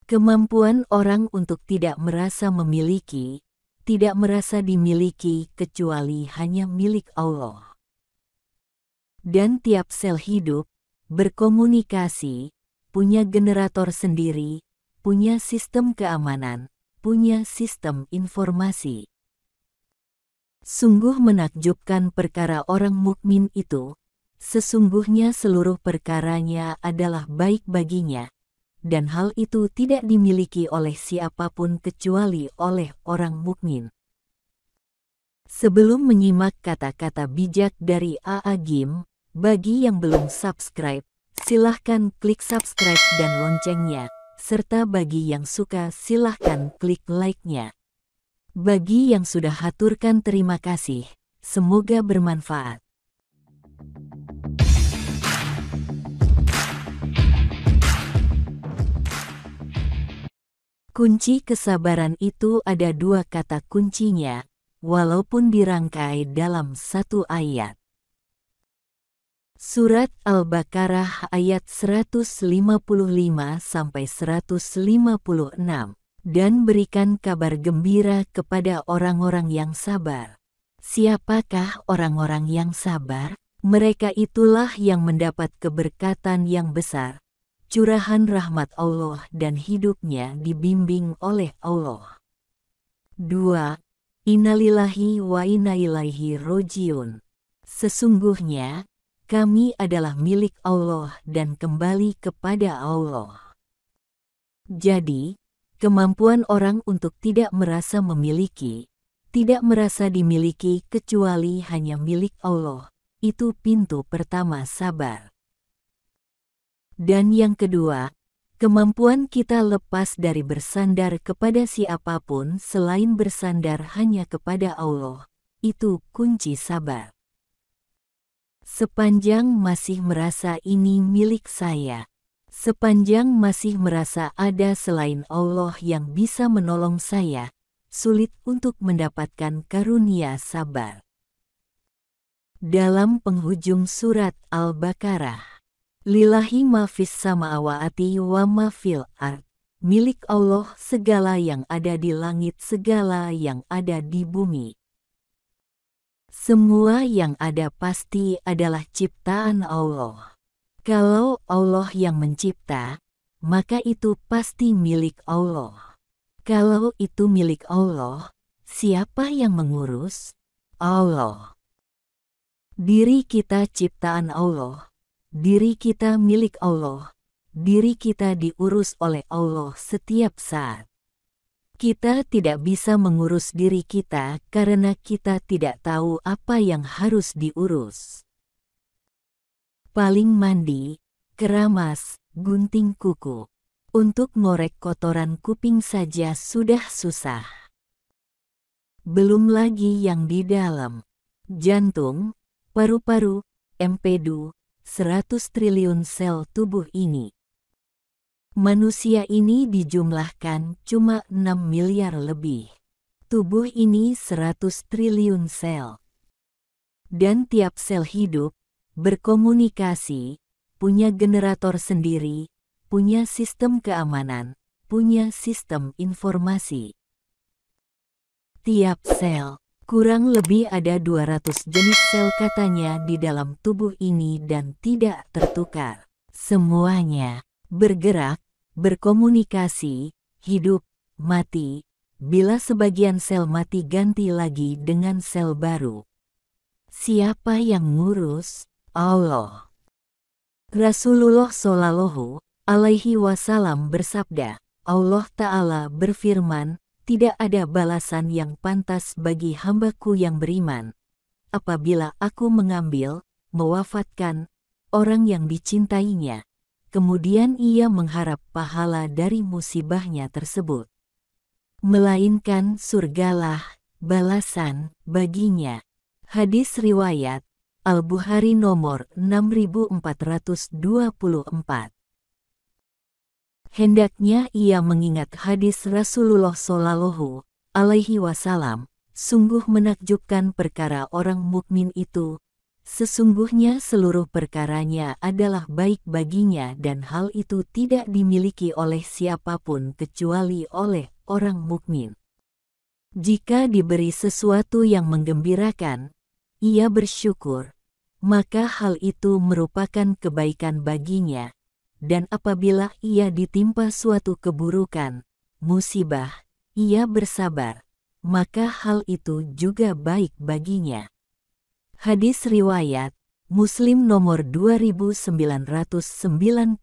Kemampuan orang untuk tidak merasa memiliki, tidak merasa dimiliki kecuali hanya milik Allah. Dan tiap sel hidup, berkomunikasi, punya generator sendiri, punya sistem keamanan, punya sistem informasi. Sungguh menakjubkan perkara orang mukmin itu, sesungguhnya seluruh perkaranya adalah baik baginya, dan hal itu tidak dimiliki oleh siapapun kecuali oleh orang mukmin. Sebelum menyimak kata-kata bijak dari A'agim, bagi yang belum subscribe, silahkan klik subscribe dan loncengnya, serta bagi yang suka silahkan klik like-nya. Bagi yang sudah haturkan terima kasih, semoga bermanfaat. Kunci kesabaran itu ada dua kata kuncinya, walaupun dirangkai dalam satu ayat. Surat Al-Baqarah ayat 155-156. Dan berikan kabar gembira kepada orang-orang yang sabar. Siapakah orang-orang yang sabar? Mereka itulah yang mendapat keberkatan yang besar, curahan rahmat Allah dan hidupnya dibimbing oleh Allah. 2. Innalillahi wa inna ilaihi rojiun. Sesungguhnya, kami adalah milik Allah dan kembali kepada Allah. Jadi, kemampuan orang untuk tidak merasa memiliki, tidak merasa dimiliki kecuali hanya milik Allah, itu pintu pertama sabar. Dan yang kedua, kemampuan kita lepas dari bersandar kepada siapapun selain bersandar hanya kepada Allah, itu kunci sabar. Sepanjang masih merasa ini milik saya, sepanjang masih merasa ada selain Allah yang bisa menolong saya, sulit untuk mendapatkan karunia sabar. Dalam penghujung surat Al-Baqarah, Lillahi ma fis samawati wa ma fil ard, milik Allah segala yang ada di langit, segala yang ada di bumi. Semua yang ada pasti adalah ciptaan Allah. Kalau Allah yang mencipta, maka itu pasti milik Allah. Kalau itu milik Allah, siapa yang mengurus? Allah. Diri kita ciptaan Allah, diri kita milik Allah, diri kita diurus oleh Allah setiap saat. Kita tidak bisa mengurus diri kita karena kita tidak tahu apa yang harus diurus. Paling mandi, keramas, gunting kuku. Untuk ngorek kotoran kuping saja sudah susah. Belum lagi yang di dalam. Jantung, paru-paru, empedu, 100 triliun sel tubuh ini. Manusia ini dijumlahkan cuma 6 miliar lebih. Tubuh ini 100 triliun sel. Dan tiap sel hidup, berkomunikasi, punya generator sendiri, punya sistem keamanan, punya sistem informasi. Tiap sel, kurang lebih ada 200 jenis sel katanya di dalam tubuh ini dan tidak tertukar. Semuanya bergerak, berkomunikasi, hidup, mati. Bila sebagian sel mati ganti lagi dengan sel baru. Siapa yang ngurus? Allah. Rasulullah Shallallahu Alaihi Wasallam bersabda, Allah Ta'ala berfirman, tidak ada balasan yang pantas bagi hambaku yang beriman, apabila aku mengambil, mewafatkan, orang yang dicintainya, kemudian ia mengharap pahala dari musibahnya tersebut. Melainkan surgalah balasan baginya. Hadis riwayat Al-Bukhari nomor 6424. Hendaknya ia mengingat hadis Rasulullah Shallallahu Alaihi Wasallam, sungguh menakjubkan perkara orang mukmin itu, Sesungguhnya seluruh perkaranya adalah baik baginya dan hal itu tidak dimiliki oleh siapapun kecuali oleh orang mukmin. Jika diberi sesuatu yang menggembirakan, ia bersyukur, maka hal itu merupakan kebaikan baginya, dan apabila ia ditimpa suatu keburukan, musibah, ia bersabar, maka hal itu juga baik baginya. Hadis riwayat Muslim nomor 2999.